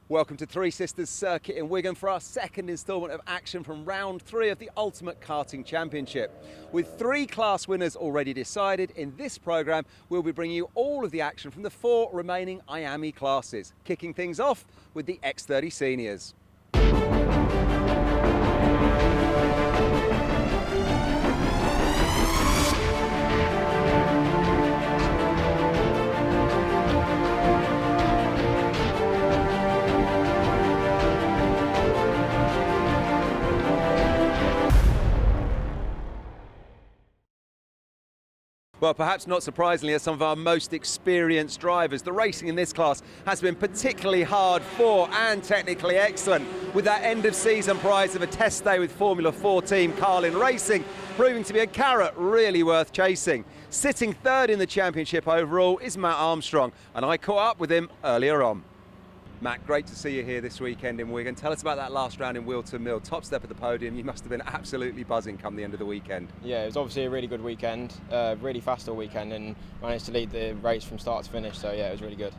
Welcome to Three Sisters Circuit in Wigan for our second instalment of action from round 3 of the Ultimate Karting Championship. With 3 class winners already decided, in this programme we'll be bringing you all of the action from the 4 remaining IAME classes, kicking things off with the X30 Seniors. Well, perhaps not surprisingly, as some of our most experienced drivers, the racing in this class has been particularly hard fought and technically excellent, with that end-of-season prize of a test day with Formula 4 team Carlin Racing proving to be a carrot really worth chasing. Sitting third in the championship overall is Matt Armstrong, and I caught up with him earlier on. Matt, great to see you here this weekend in Wigan. Tell us about that last round in wheel to mill. Top step at the podium. You must have been absolutely buzzing come the end of the weekend. Yeah, it was obviously a really good weekend, really fast all weekend, and managed to lead the race from start to finish, so yeah, it was really good.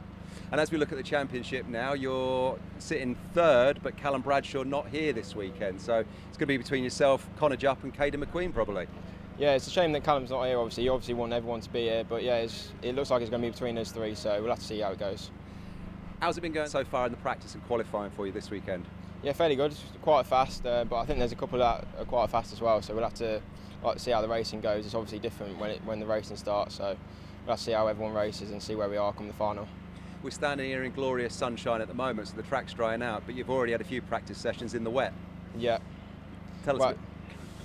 And as we look at the championship now, you're sitting third, but Callum Bradshaw not here this weekend, so it's going to be between yourself, Connor Jupp and Caden McQueen probably. Yeah, it's a shame that Callum's not here, obviously. You obviously want everyone to be here, but yeah, it looks like it's going to be between us 3, so we'll have to see how it goes. How's it been going so far in the practice and qualifying for you this weekend? Yeah, fairly good. Quite fast, but I think there's a couple that are quite fast as well. So we'll have to see how the racing goes. It's obviously different when the racing starts. So we'll have to see how everyone races and see where we are come the final. We're standing here in glorious sunshine at the moment, so the track's drying out. But you've already had a few practice sessions in the wet. Yeah. Tell us.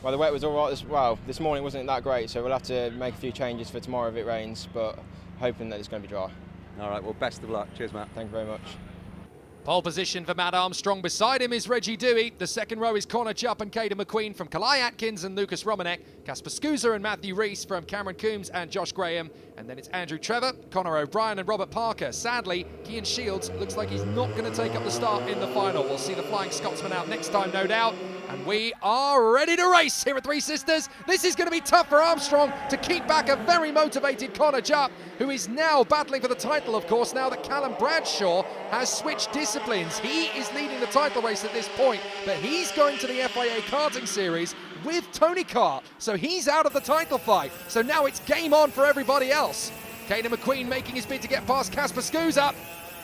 Well, the wet was all right. This morning wasn't that great, so we'll have to make a few changes for tomorrow if it rains. But hoping that it's going to be dry. All right, well, best of luck. Cheers, Matt. Thank you very much. Pole position for Matt Armstrong. Beside him is Reggie Dewey. The second row is Connor Jupp and Caden McQueen from Kalai Atkins and Lucas Romanek. Casper Scusa and Matthew Rees from Cameron Coombs and Josh Graham. And then it's Andrew Trevor, Connor O'Brien and Robert Parker. Sadly, Cian Shields looks like he's not going to take up the start in the final. We'll see the Flying Scotsman out next time, no doubt. And we are ready to race here at Three Sisters. This is going to be tough for Armstrong to keep back a very motivated Connor Jupp, who is now battling for the title, of course, now that Callum Bradshaw has switched disciplines. He is leading the title race at this point, but he's going to the FIA karting series with Tony Kart, so he's out of the title fight. So now it's game on for everybody else. Caden McQueen making his bid to get past Casper Scusa,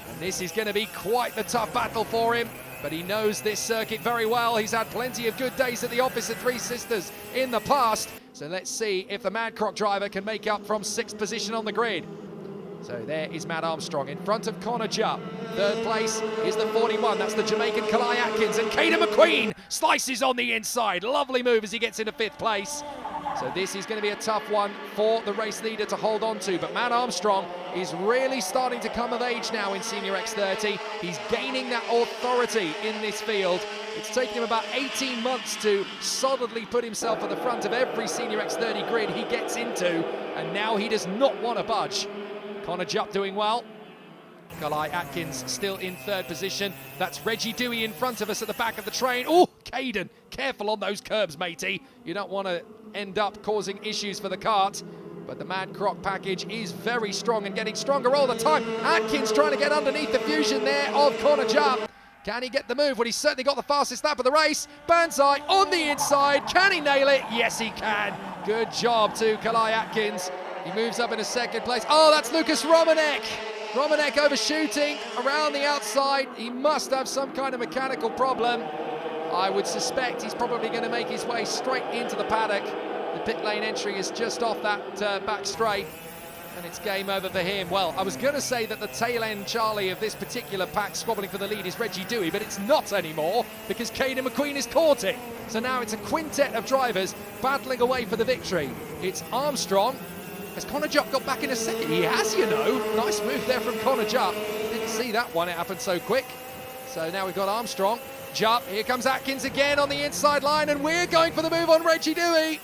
and this is going to be quite the tough battle for him. But he knows this circuit very well. He's had plenty of good days at the office at Three Sisters in the past. So let's see if the Mad Croc driver can make up from 6th position on the grid. So there is Matt Armstrong in front of Connor Jupp. Third place is the 41. That's the Jamaican Kalai Atkins. And Caden McQueen slices on the inside. Lovely move as he gets into 5th place. So this is going to be a tough one for the race leader to hold on to. But Matt Armstrong is really starting to come of age now in Snr X30. He's gaining that authority in this field. It's taken him about 18 months to solidly put himself at the front of every Snr X30 grid he gets into. And now he does not want to budge. Connor Jupp doing well. Kalai Atkins still in 3rd position. That's Reggie Dewey in front of us at the back of the train. Oh, Caden, careful on those curbs, matey. You don't want to end up causing issues for the kart. But the Mad Croc package is very strong and getting stronger all the time. Atkins trying to get underneath the fusion there of Connor Jupp. Can he get the move? Well, he's certainly got the fastest lap of the race. Banzai on the inside. Can he nail it? Yes, he can. Good job to Kalai Atkins. He moves up in a 2nd place. Oh, that's Lucas Romanek. Romanek overshooting around the outside. He must have some kind of mechanical problem. I would suspect he's probably going to make his way straight into the paddock. The pit lane entry is just off that back straight, and it's game over for him. Well, I was going to say that the tail end Charlie of this particular pack squabbling for the lead is Reggie Dewey, but it's not anymore because Caden McQueen is caught it. So now it's a quintet of drivers battling away for the victory. It's Armstrong. Has Connor Jupp got back in a second? He has, you know. Nice move there from Connor Jupp. Didn't see that one, it happened so quick. So now we've got Armstrong. Jupp, here comes Atkins again on the inside line, and we're going for the move on Reggie Dewey.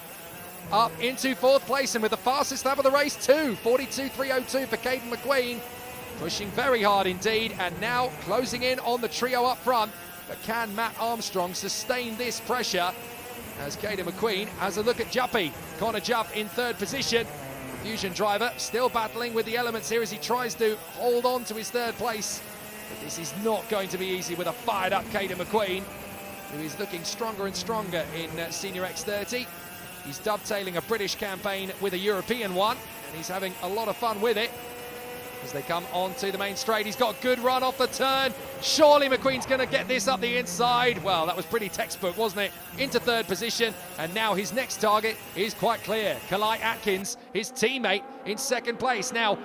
Up into 4th place, and with the fastest lap of the race too. 42.302 for Caden McQueen. Pushing very hard indeed, and now closing in on the trio up front. But can Matt Armstrong sustain this pressure? As Caden McQueen has a look at Juppy. Connor Jupp in 3rd position. Fusion driver still battling with the elements here as he tries to hold on to his 3rd place But this is not going to be easy with a fired-up Caden McQueen, who is looking stronger and stronger in Snr X30. He's dovetailing a British campaign with a European one, and he's having a lot of fun with it. As they come onto the main straight, he's got a good run off the turn. Surely McQueen's going to get this up the inside. Well, that was pretty textbook, wasn't it? Into third position, and now his next target is quite clear. Kalai Atkins, his teammate, in second place. Now,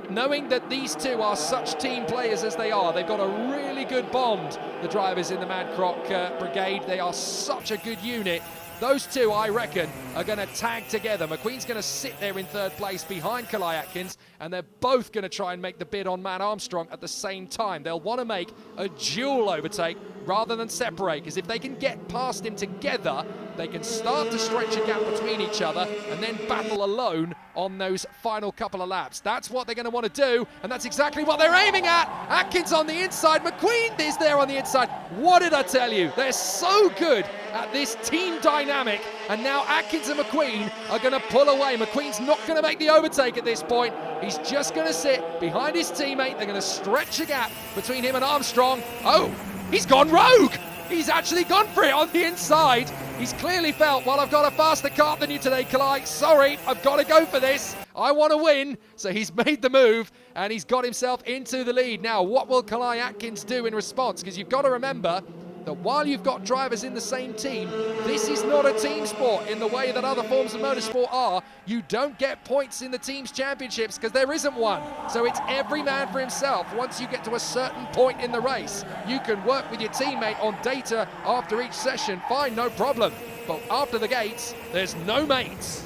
knowing that these two are such team players as they are, they've got a really good bond, the drivers in the Mad Croc brigade. They are such a good unit. Those two, I reckon, are going to tag together. McQueen's going to sit there in third place behind Kalai Atkins, and they're both going to try and make the bid on Matt Armstrong at the same time. They'll want to make a dual overtake rather than separate, because if they can get past him together, they can start to stretch a gap between each other and then battle alone on those final couple of laps. That's what they're going to want to do, and that's exactly what they're aiming at. Atkins on the inside, McQueen is there on the inside. What did I tell you? They're so good at this team dynamic, and now Atkins and McQueen are going to pull away. McQueen's not going to make the overtake at this point. He's just going to sit behind his teammate. They're going to stretch a gap between him and Armstrong. Oh, he's gone rogue. He's actually gone for it on the inside. He's clearly felt, well, I've got a faster kart than you today, Kalai. Sorry, I've got to go for this. I want to win. So he's made the move, and he's got himself into the lead. Now, what will Kalai Atkins do in response? Because you've got to remember that while you've got drivers in the same team, this is not a team sport in the way that other forms of motorsport are. You don't get points in the team's championships because there isn't one. So it's every man for himself. Once you get to a certain point in the race, you can work with your teammate on data after each session, fine, no problem. But after the gates, there's no mates.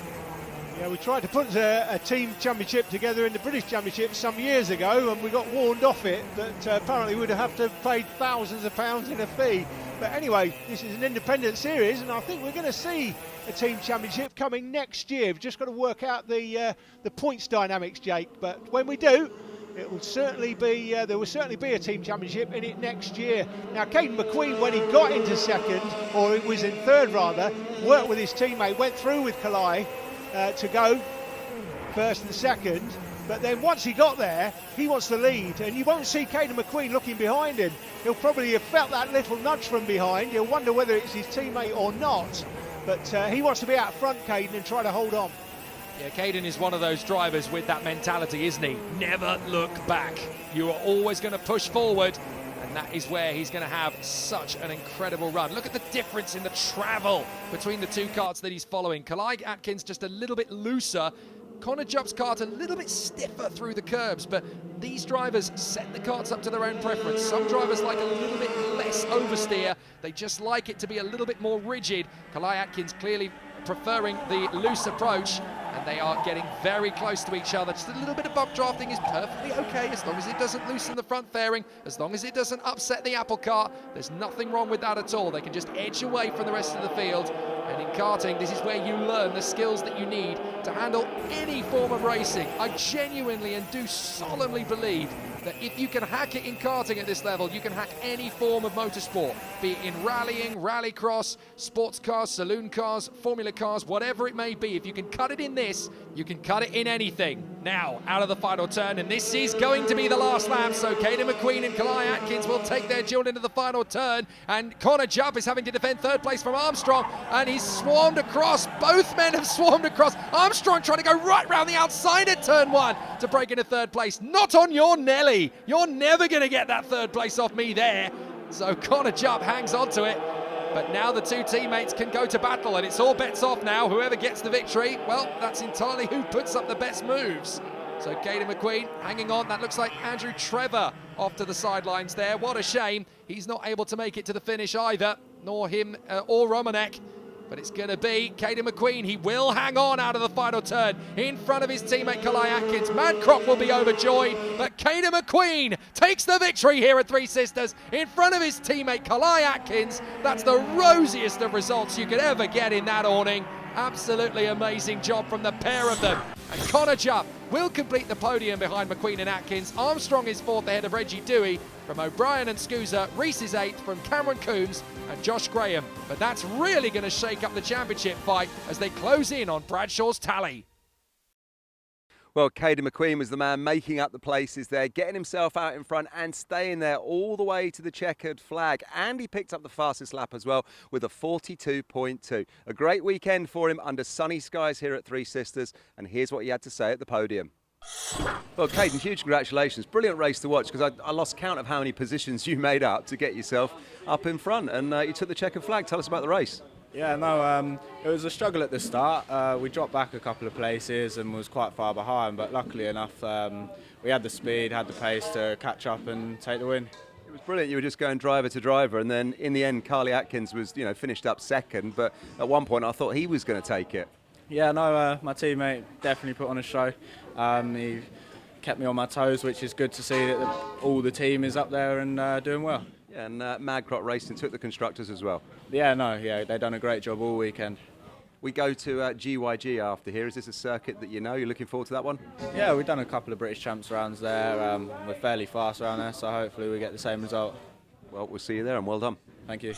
Yeah, we tried to put a team championship together in the British Championship some years ago, and we got warned off it that apparently we'd have to pay thousands of pounds in a fee. But anyway, this is an independent series, and I think we're going to see a team championship coming next year. We've just got to work out the points dynamics, Jake. But when we do, it will certainly be there will certainly be a team championship in it next year. Now, Caden McQueen, when he got into second, or it was in third rather, worked with his teammate, went through with Kalai to go first and second, but then once he got there, he wants the lead, and you won't see Caden McQueen looking behind him. He'll probably have felt that little nudge from behind. He'll wonder whether it's his teammate or not, but he wants to be out front, Caden, and try to hold on. Yeah, Caden is one of those drivers with that mentality, isn't he? Never look back. You are always going to push forward, and that is where he's going to have such an incredible run. Look at the difference in the travel between the two karts that he's following. Kalai Atkins just a little bit looser. Connor Jupp's kart a little bit stiffer through the curbs, but these drivers set the karts up to their own preference. Some drivers like a little bit less oversteer. They just like it to be a little bit more rigid. Kalai Atkins clearly preferring the loose approach, and they are getting very close to each other. Just a little bit of bump drafting is perfectly okay as long as it doesn't loosen the front fairing, as long as it doesn't upset the apple cart. There's nothing wrong with that at all. They can just edge away from the rest of the field. And in karting, this is where you learn the skills that you need to handle any form of racing. I genuinely and do solemnly believe that if you can hack it in karting at this level, you can hack any form of motorsport, be it in rallying, rallycross, sports cars, saloon cars, formula cars, whatever it may be. If you can cut it in this, you can cut it in anything. Now, out of the final turn, and this is going to be the last lap, so Caden McQueen and Kalai Atkins will take their duel into the final turn, and Connor Jupp is having to defend third place from Armstrong, and he's swarmed across. Both men have swarmed across. Armstrong trying to go right round the outside at turn one to break into third place. Not on your Nelly. You're never going to get that third place off me there. So Connor Jupp hangs on to it. But now the two teammates can go to battle, and it's all bets off now. Whoever gets the victory, well, that's entirely who puts up the best moves. So Caden McQueen hanging on. That looks like Andrew Trevor off to the sidelines there. What a shame. He's not able to make it to the finish either, nor him or Romanek. But it's going to be Caden McQueen. He will hang on out of the final turn in front of his teammate Kalai Atkins. Madcroft will be overjoyed, but Caden McQueen takes the victory here at Three Sisters in front of his teammate Kalai Atkins. That's the rosiest of results you could ever get in that awning. Absolutely amazing job from the pair of them. And Connor Jupp will complete the podium behind McQueen and Atkins. Armstrong is fourth ahead of Reggie Dewey. From O'Brien and Scusa, Reese is eighth from Cameron Coombs and Josh Graham. But that's really going to shake up the championship fight as they close in on Bradshaw's tally. Well, Caden McQueen was the man making up the places there, getting himself out in front and staying there all the way to the checkered flag. And he picked up the fastest lap as well with a 42.2. A great weekend for him under sunny skies here at Three Sisters. And here's what he had to say at the podium. Well, Caden, huge congratulations. Brilliant race to watch, because I lost count of how many positions you made up to get yourself up in front. And you took the checkered flag. Tell us about the race. Yeah, no, it was a struggle at the start. We dropped back a couple of places and was quite far behind, but luckily enough, we had the speed, had the pace to catch up and take the win. It was brilliant. You were just going driver to driver, and then in the end, Carly Atkins was, finished up second. But at one point, I thought he was going to take it. Yeah, no, my teammate definitely put on a show. He kept me on my toes, which is good to see that all the team is up there and doing well. Yeah, and Madcrot Racing took the constructors as well. Yeah, they've done a great job all weekend. We go to GYG after here. Is this a circuit that you know? You're looking forward to that one? Yeah, we've done a couple of British Champs rounds there. We're fairly fast around there, so hopefully we get the same result. Well, we'll see you there, and well done. Thank you.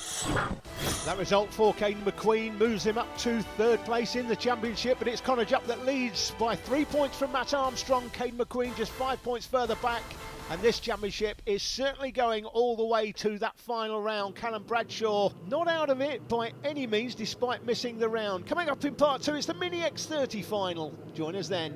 That result for Caden McQueen moves him up to third place in the championship, but it's Connor Jupp that leads by 3 points from Matt Armstrong. Caden McQueen just 5 points further back, and this championship is certainly going all the way to that final round. Callum Bradshaw not out of it by any means, despite missing the round. Coming up in part two, it's the Mini X30 final. Join us then.